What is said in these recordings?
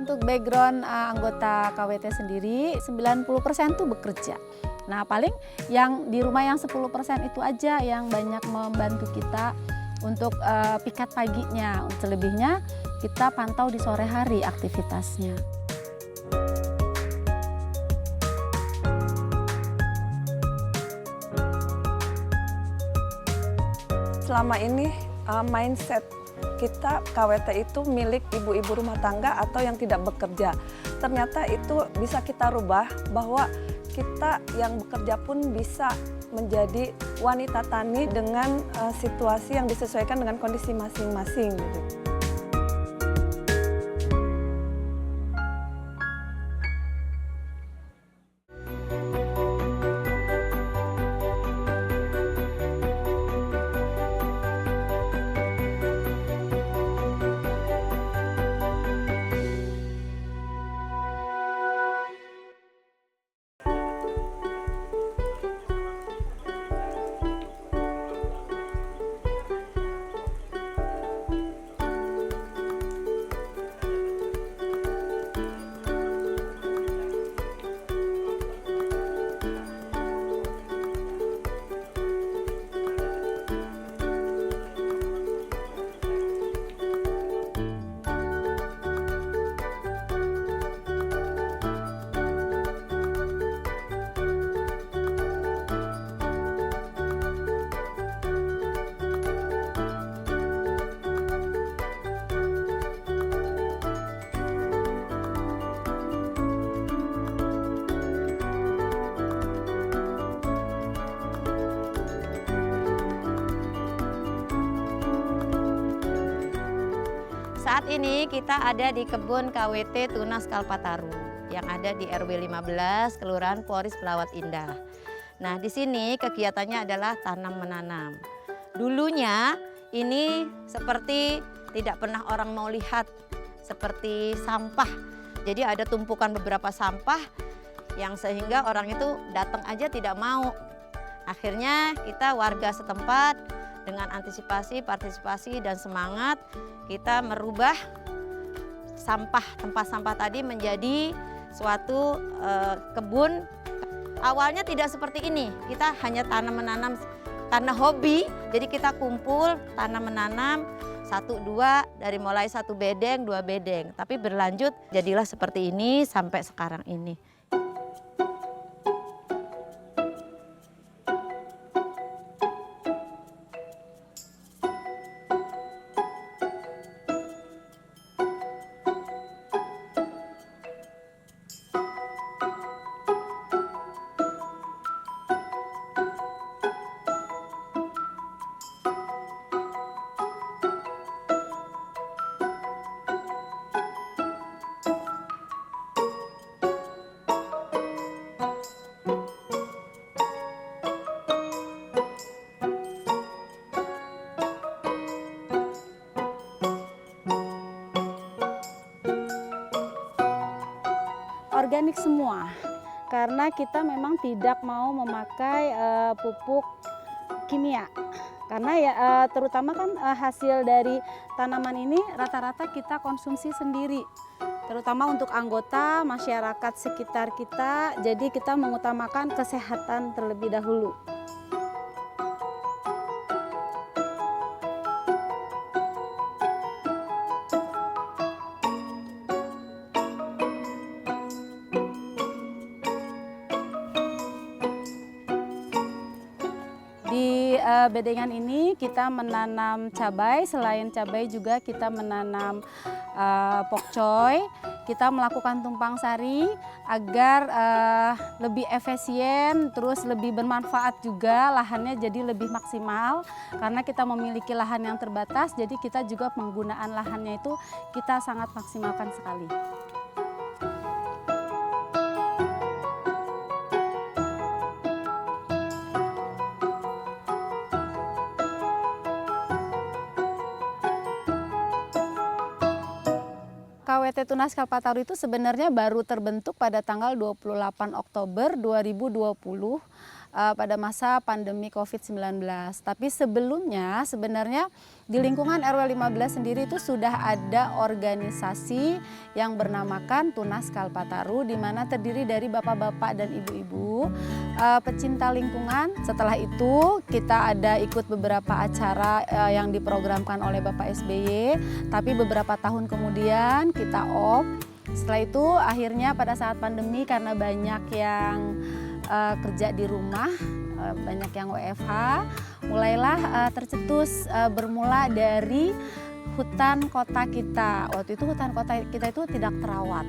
untuk background anggota KWT sendiri 90% tuh bekerja. Nah paling yang di rumah yang 10% itu aja yang banyak membantu kita untuk piket paginya. Selebihnya kita pantau di sore hari aktivitasnya. Selama ini mindset kita KWT itu milik ibu-ibu rumah tangga atau yang tidak bekerja. Ternyata itu bisa kita rubah bahwa kita yang bekerja pun bisa menjadi wanita tani dengan situasi yang disesuaikan dengan kondisi masing-masing. Saat ini kita ada di kebun KWT Tunas Kalpataru yang ada di RW 15 Kelurahan Poris Pelawat Indah. Nah, di sini kegiatannya adalah tanam menanam. Dulunya ini seperti tidak pernah orang mau lihat, seperti sampah. Jadi ada tumpukan beberapa sampah yang sehingga orang itu datang aja tidak mau. Akhirnya kita warga setempat dengan antisipasi, partisipasi, dan semangat kita merubah tempat sampah tadi menjadi suatu kebun. Awalnya tidak seperti ini, kita hanya tanam menanam karena hobi. Jadi kita kumpul tanam menanam 1-2 dari mulai 1 bedeng, 2 bedeng. Tapi berlanjut jadilah seperti ini sampai sekarang ini. Organik semua, karena kita memang tidak mau memakai pupuk kimia. Karena ya terutama kan hasil dari tanaman ini rata-rata kita konsumsi sendiri. Terutama untuk anggota masyarakat sekitar kita, jadi kita mengutamakan kesehatan terlebih dahulu. Di bedengan ini kita menanam cabai, selain cabai juga kita menanam pokcoy. Kita melakukan tumpang sari agar lebih efisien, terus lebih bermanfaat juga, lahannya jadi lebih maksimal. Karena kita memiliki lahan yang terbatas, jadi kita juga penggunaan lahannya itu kita sangat maksimalkan sekali. KWT Tunas Kalpataru itu sebenarnya baru terbentuk pada tanggal 28 Oktober 2020 pada masa pandemi COVID-19. Tapi sebelumnya sebenarnya di lingkungan RW 15 sendiri itu sudah ada organisasi yang bernamakan Tunas Kalpataru, di mana terdiri dari bapak-bapak dan ibu-ibu pecinta lingkungan. Setelah itu kita ada ikut beberapa acara yang diprogramkan oleh Bapak SBY, tapi beberapa tahun kemudian kita off. Setelah itu akhirnya pada saat pandemi karena banyak yang kerja di rumah, banyak yang WFH, mulailah tercetus bermula dari hutan kota kita. Waktu itu hutan kota kita itu tidak terawat,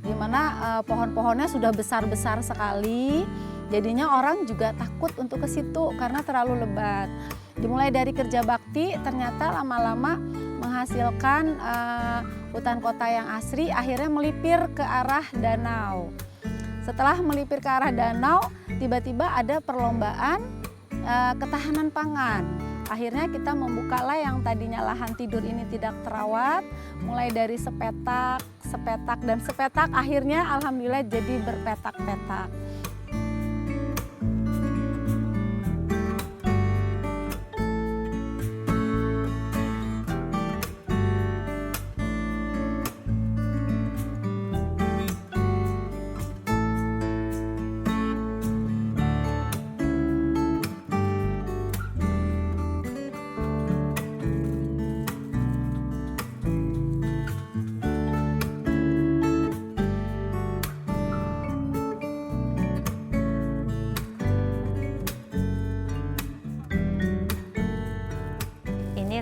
di mana pohon-pohonnya sudah besar-besar sekali, jadinya orang juga takut untuk ke situ karena terlalu lebat. Dimulai dari kerja bakti, ternyata lama-lama menghasilkan hutan kota yang asri, akhirnya melipir ke arah danau. Setelah melipir ke arah danau, tiba-tiba ada perlombaan ketahanan pangan. Akhirnya kita membukalah yang tadinya lahan tidur ini tidak terawat, mulai dari sepetak, dan sepetak akhirnya alhamdulillah jadi berpetak-petak.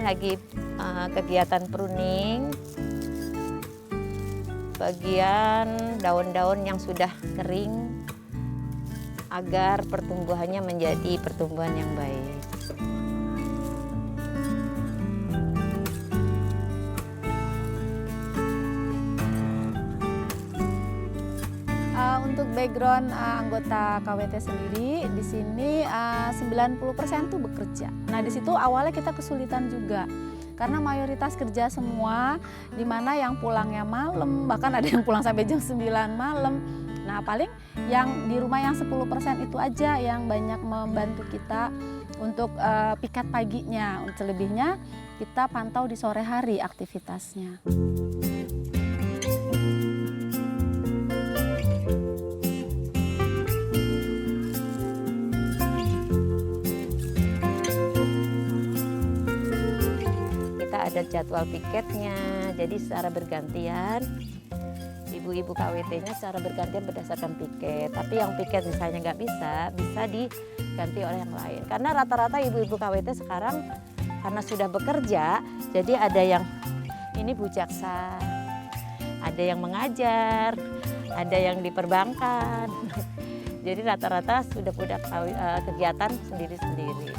Lagi kegiatan pruning bagian daun-daun yang sudah kering agar pertumbuhannya menjadi pertumbuhan yang baik. Untuk background anggota KWT sendiri di sini 90% tuh bekerja. Nah, di situ awalnya kita kesulitan juga karena mayoritas kerja semua, di mana yang pulangnya malam, bahkan ada yang pulang sampai jam 9 malam. Nah, paling yang di rumah yang 10% itu aja yang banyak membantu kita untuk piket paginya. Selebihnya kita pantau di sore hari aktivitasnya. Ada jadwal piketnya, jadi secara bergantian ibu-ibu KWT-nya secara bergantian berdasarkan piket. Tapi yang piket misalnya nggak bisa diganti oleh yang lain. Karena rata-rata ibu-ibu KWT sekarang karena sudah bekerja, jadi ada yang ini bujaksa, ada yang mengajar, ada yang di perbankan. Jadi rata-rata sudah punya kegiatan sendiri-sendiri.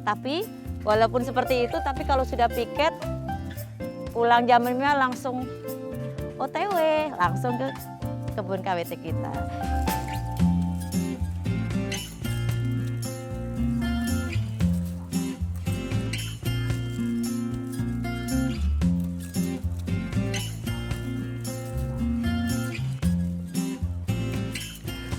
Tapi walaupun seperti itu, tapi kalau sudah piket, pulang jam 5 langsung OTW, langsung ke kebun KWT kita.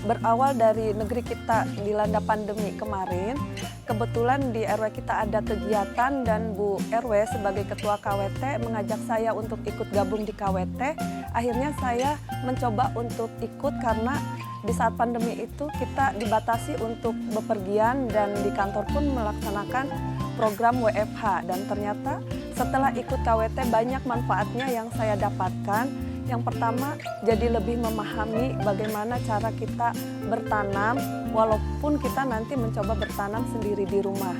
Berawal dari negeri kita dilanda pandemi kemarin, kebetulan di RW kita ada kegiatan dan Bu RW sebagai ketua KWT mengajak saya untuk ikut gabung di KWT. Akhirnya saya mencoba untuk ikut karena di saat pandemi itu kita dibatasi untuk bepergian dan di kantor pun melaksanakan program WFH. Dan ternyata setelah ikut KWT banyak manfaatnya yang saya dapatkan. Yang pertama, jadi lebih memahami bagaimana cara kita bertanam, walaupun kita nanti mencoba bertanam sendiri di rumah.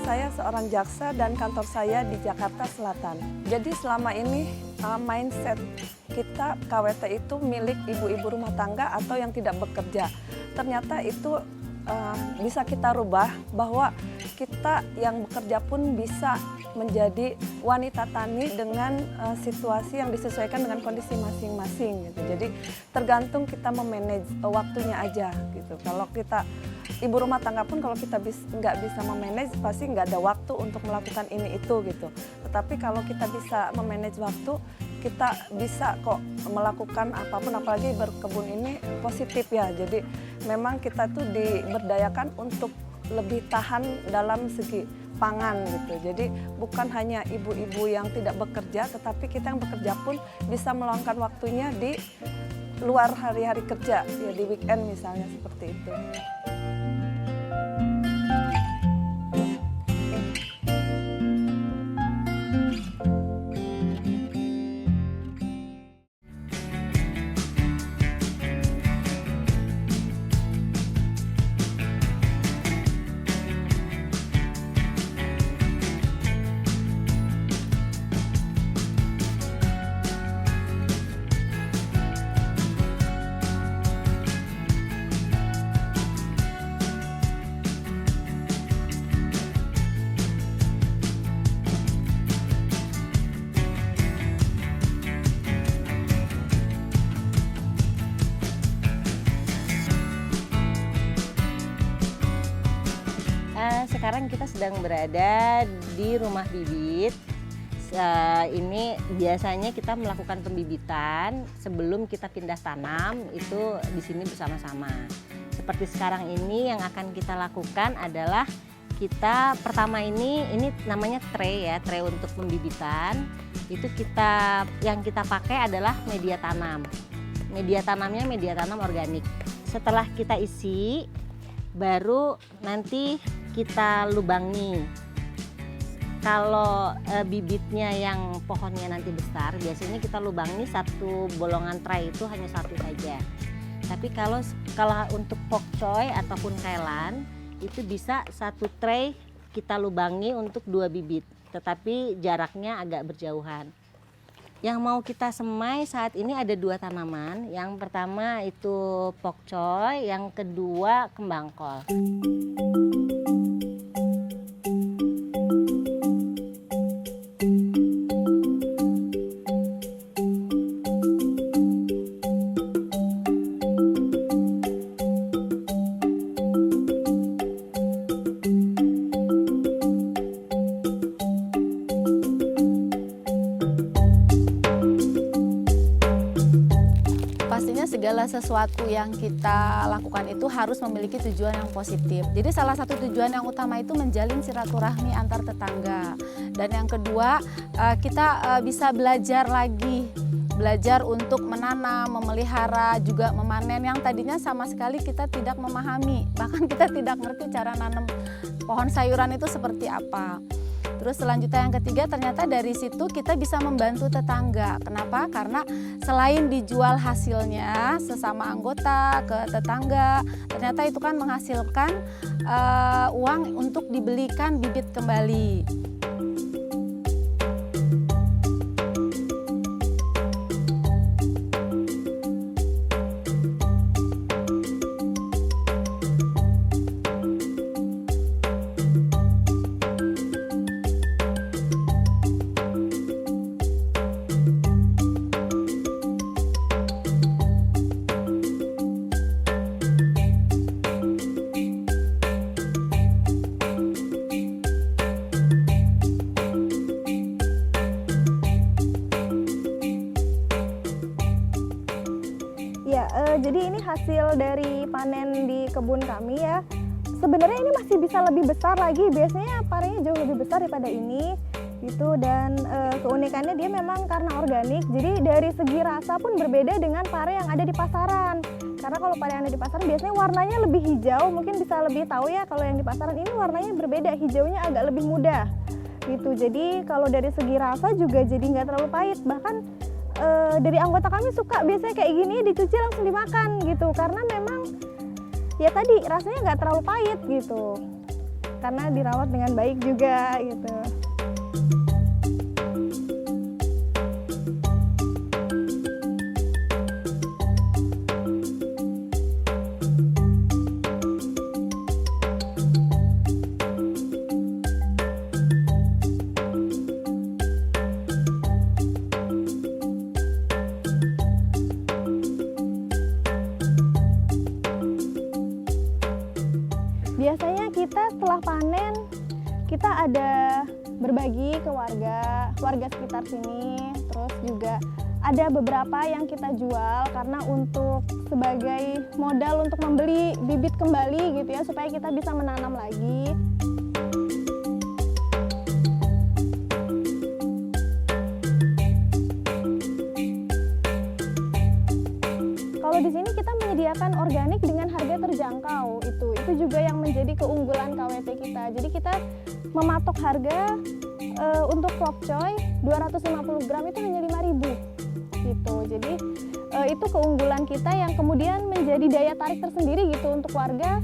Saya seorang jaksa dan kantor saya di Jakarta Selatan. Jadi selama ini mindset kita KWT itu milik ibu-ibu rumah tangga atau yang tidak bekerja. Ternyata itu bisa kita rubah bahwa kita yang bekerja pun bisa menjadi wanita tani dengan situasi yang disesuaikan dengan kondisi masing-masing gitu. Jadi tergantung kita memanage waktunya aja gitu. Kalau kita ibu rumah tangga pun kalau kita nggak bisa memanage pasti nggak ada waktu untuk melakukan ini itu gitu. Tetapi kalau kita bisa memanage waktu, kita bisa kok melakukan apapun, apalagi berkebun ini positif ya. Jadi memang kita tuh diberdayakan untuk lebih tahan dalam segi pangan gitu. Jadi bukan hanya ibu-ibu yang tidak bekerja, tetapi kita yang bekerja pun bisa meluangkan waktunya di luar hari-hari kerja, ya di weekend misalnya seperti itu. Sekarang kita sedang berada di rumah bibit. Ini biasanya kita melakukan pembibitan sebelum kita pindah tanam, itu di sini bersama-sama. Seperti sekarang ini yang akan kita lakukan adalah kita pertama ini namanya tray ya, tray untuk pembibitan. Itu yang kita pakai adalah media tanam. Media tanamnya media tanam organik. Setelah kita isi, baru nanti kita lubangi. Kalau bibitnya yang pohonnya nanti besar, biasanya kita lubangi satu bolongan tray itu hanya satu saja. Tapi kalau untuk pokcoy ataupun kailan, itu bisa satu tray kita lubangi untuk 2 bibit, tetapi jaraknya agak berjauhan. Yang mau kita semai saat ini ada 2 tanaman. Yang pertama itu pokcoy, yang kedua kembang kol. Pastinya segala sesuatu yang kita lakukan itu harus memiliki tujuan yang positif. Jadi salah satu tujuan yang utama itu menjalin silaturahmi antar tetangga. Dan yang kedua, kita bisa belajar lagi. Belajar untuk menanam, memelihara, juga memanen yang tadinya sama sekali kita tidak memahami. Bahkan kita tidak ngerti cara nanam pohon sayuran itu seperti apa. Terus selanjutnya yang ketiga, ternyata dari situ kita bisa membantu tetangga. Kenapa? Karena selain dijual hasilnya sesama anggota ke tetangga, ternyata itu kan menghasilkan uang untuk dibelikan bibit kembali. Ya, jadi ini hasil dari panen di kebun kami ya. Sebenarnya ini masih bisa lebih besar lagi. Biasanya parenya jauh lebih besar daripada ini, gitu. Dan keunikannya dia memang karena organik. Jadi dari segi rasa pun berbeda dengan pare yang ada di pasaran. Karena kalau pare yang ada di pasaran biasanya warnanya lebih hijau. Mungkin bisa lebih tahu ya kalau yang di pasaran ini warnanya berbeda. Hijaunya agak lebih muda, gitu. Jadi kalau dari segi rasa juga jadi nggak terlalu pahit. Bahkan dari anggota kami suka biasanya kayak gini dicuci langsung dimakan gitu, karena memang ya tadi rasanya nggak terlalu pahit gitu, karena dirawat dengan baik juga gitu. biasanya kita setelah panen kita ada berbagi ke warga sekitar sini, terus juga ada beberapa yang kita jual karena untuk sebagai modal untuk membeli bibit kembali gitu ya, supaya kita bisa menanam lagi. Kalau di sini kita menyediakan organik dengan harga terjangkau, itu juga yang menjadi keunggulan KWT kita. Jadi kita mematok harga untuk pokcoy 250 gram itu hanya 5.000 gitu. Jadi itu keunggulan kita yang kemudian menjadi daya tarik tersendiri gitu untuk warga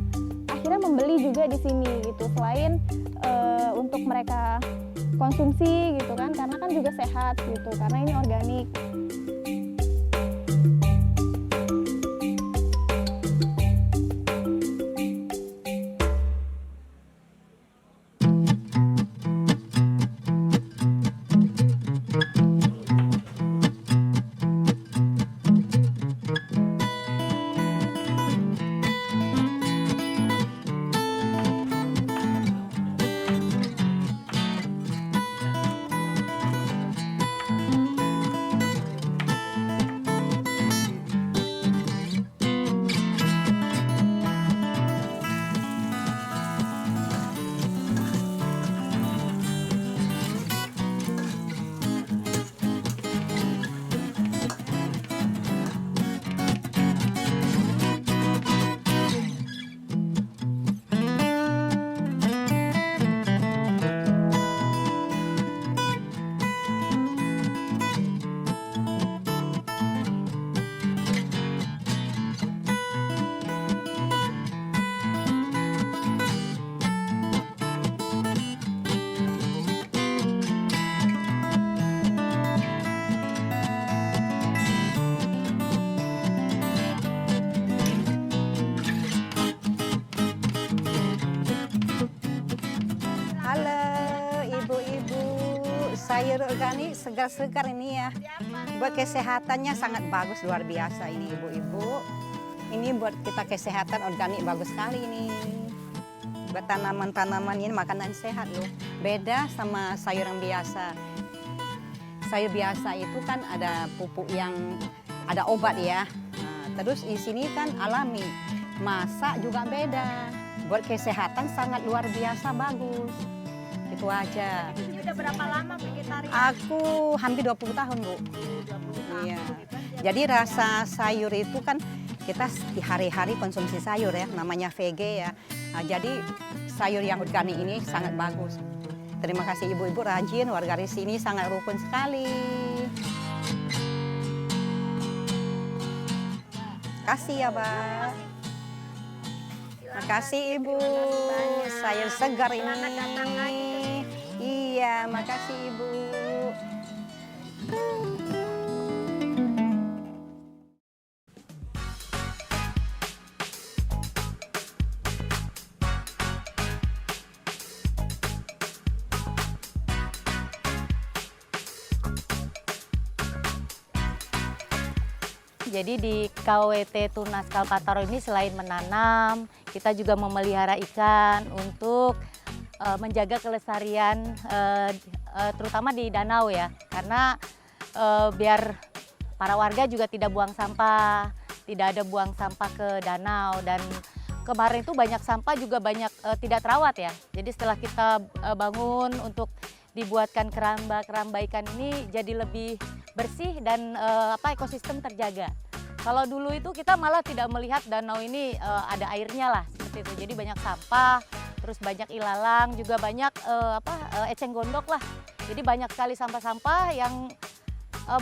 akhirnya membeli juga di sini gitu. Selain untuk mereka konsumsi gitu kan, karena kan juga sehat gitu, karena ini organik. sayur organik segar-segar ini ya. Buat kesehatannya sangat bagus, luar biasa ini ibu-ibu. Ini buat kita kesehatan organik bagus sekali ini. Buat tanaman-tanaman ini makanan sehat loh. Beda sama sayur yang biasa. Sayur biasa itu kan ada pupuk yang ada obat ya. Nah, terus di sini kan alami. Masak juga beda. Buat kesehatan sangat luar biasa bagus. Itu aja. Ini udah berapa lama vegetarian? Aku hampir 20 tahun, Bu. 20 tahun. Iya. Jadi rasa sayur itu kan kita di hari-hari konsumsi sayur ya, namanya VG ya. Nah, jadi sayur yang organik ini sangat bagus. Terima kasih ibu-ibu rajin, warga di sini sangat rukun sekali. Kasih ya, Pak. Makasih Ibu, sayur segar ini. Iya, makasih Ibu. Jadi di KWT Tunas Kalpataru ini selain menanam, kita juga memelihara ikan untuk menjaga kelestarian terutama di danau ya. Karena biar para warga juga tidak buang sampah, tidak ada buang sampah ke danau. Dan kemarin itu banyak sampah juga banyak tidak terawat ya. Jadi setelah kita bangun untuk dibuatkan keramba ikan ini jadi lebih bersih dan ekosistem terjaga. Kalau dulu itu kita malah tidak melihat danau ini ada airnya lah seperti itu. Jadi banyak sampah, terus banyak ilalang, juga banyak eceng gondok lah. Jadi banyak sekali sampah-sampah yang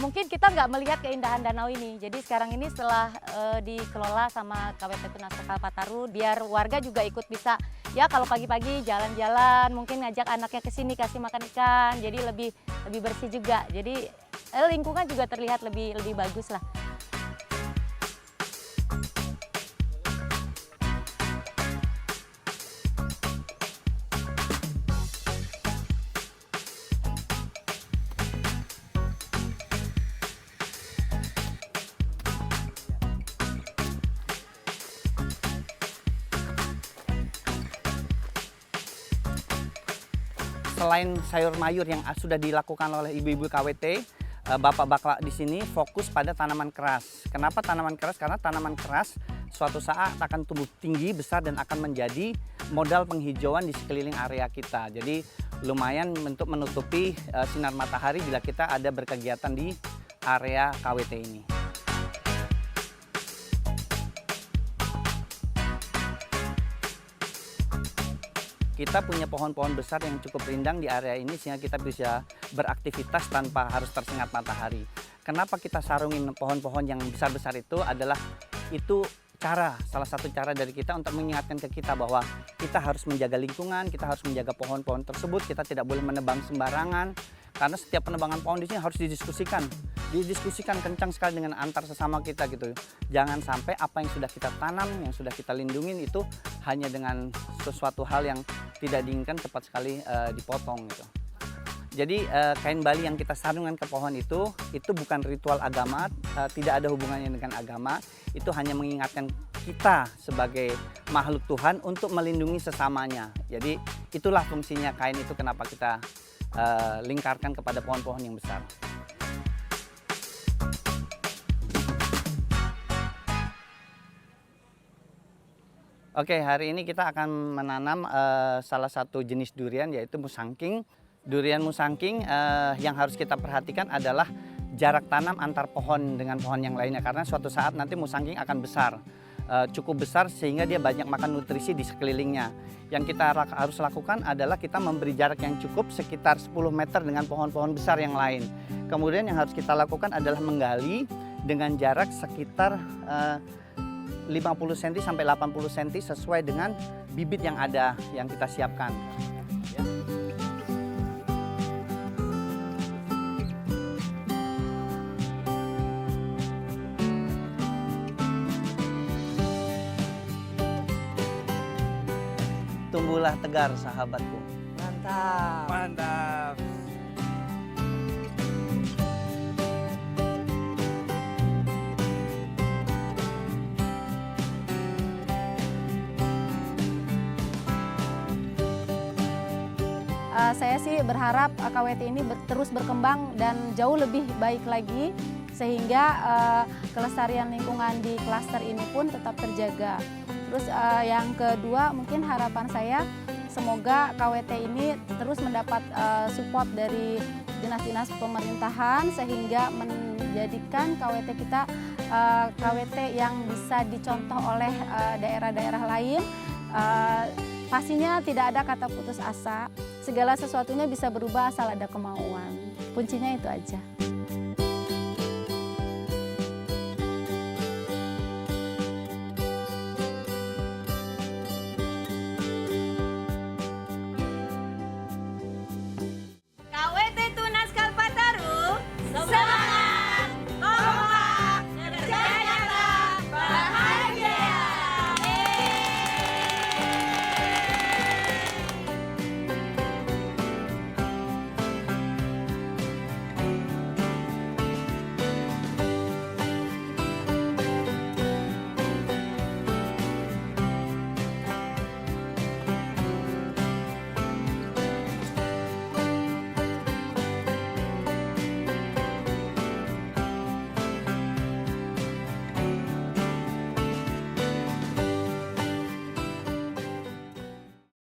mungkin kita nggak melihat keindahan danau ini. Jadi sekarang ini setelah dikelola sama KWT Tunas Kalpataru, biar warga juga ikut bisa ya kalau pagi-pagi jalan-jalan, mungkin ngajak anaknya ke sini kasih makan ikan. Jadi lebih bersih juga. Jadi lingkungan juga terlihat lebih bagus lah. selain sayur mayur yang sudah dilakukan oleh ibu-ibu KWT, bapak-bapak di sini fokus pada tanaman keras. Kenapa tanaman keras? Karena tanaman keras suatu saat akan tumbuh tinggi, besar, dan akan menjadi modal penghijauan di sekeliling area kita. Jadi lumayan untuk menutupi sinar matahari bila kita ada berkegiatan di area KWT ini. Kita punya pohon-pohon besar yang cukup rindang di area ini sehingga kita bisa beraktivitas tanpa harus tersengat matahari. Kenapa kita sarungin pohon-pohon yang besar-besar itu adalah salah satu cara dari kita untuk mengingatkan ke kita bahwa kita harus menjaga lingkungan, kita harus menjaga pohon-pohon tersebut, kita tidak boleh menebang sembarangan. Karena setiap penebangan pohon di sini harus didiskusikan kencang sekali dengan antar sesama kita gitu. Jangan sampai apa yang sudah kita tanam, yang sudah kita lindungin itu hanya dengan sesuatu hal yang tidak diinginkan cepat sekali dipotong gitu. Jadi kain Bali yang kita sarungkan ke pohon itu bukan ritual agama, tidak ada hubungannya dengan agama. Itu hanya mengingatkan kita sebagai makhluk Tuhan untuk melindungi sesamanya. Jadi itulah fungsinya kain itu, kenapa kita lingkarkan kepada pohon-pohon yang besar. Oke, hari ini kita akan menanam salah satu jenis durian, yaitu musangking. Durian musangking yang harus kita perhatikan adalah jarak tanam antar pohon dengan pohon yang lainnya, karena suatu saat nanti musangking akan besar, cukup besar sehingga dia banyak makan nutrisi di sekelilingnya. Yang kita harus lakukan adalah kita memberi jarak yang cukup sekitar 10 meter dengan pohon-pohon besar yang lain. Kemudian yang harus kita lakukan adalah menggali dengan jarak sekitar 50 cm sampai 80 cm sesuai dengan bibit yang ada yang kita siapkan. Tumbuhlah tegar, sahabatku. Mantap. Mantap. Saya sih berharap KWT ini terus berkembang dan jauh lebih baik lagi sehingga kelestarian lingkungan di klaster ini pun tetap terjaga. Terus yang kedua, mungkin harapan saya semoga KWT ini terus mendapat support dari dinas-dinas pemerintahan sehingga menjadikan KWT kita KWT yang bisa dicontoh oleh daerah-daerah lain. Pastinya tidak ada kata putus asa, segala sesuatunya bisa berubah asal ada kemauan. Kuncinya itu aja.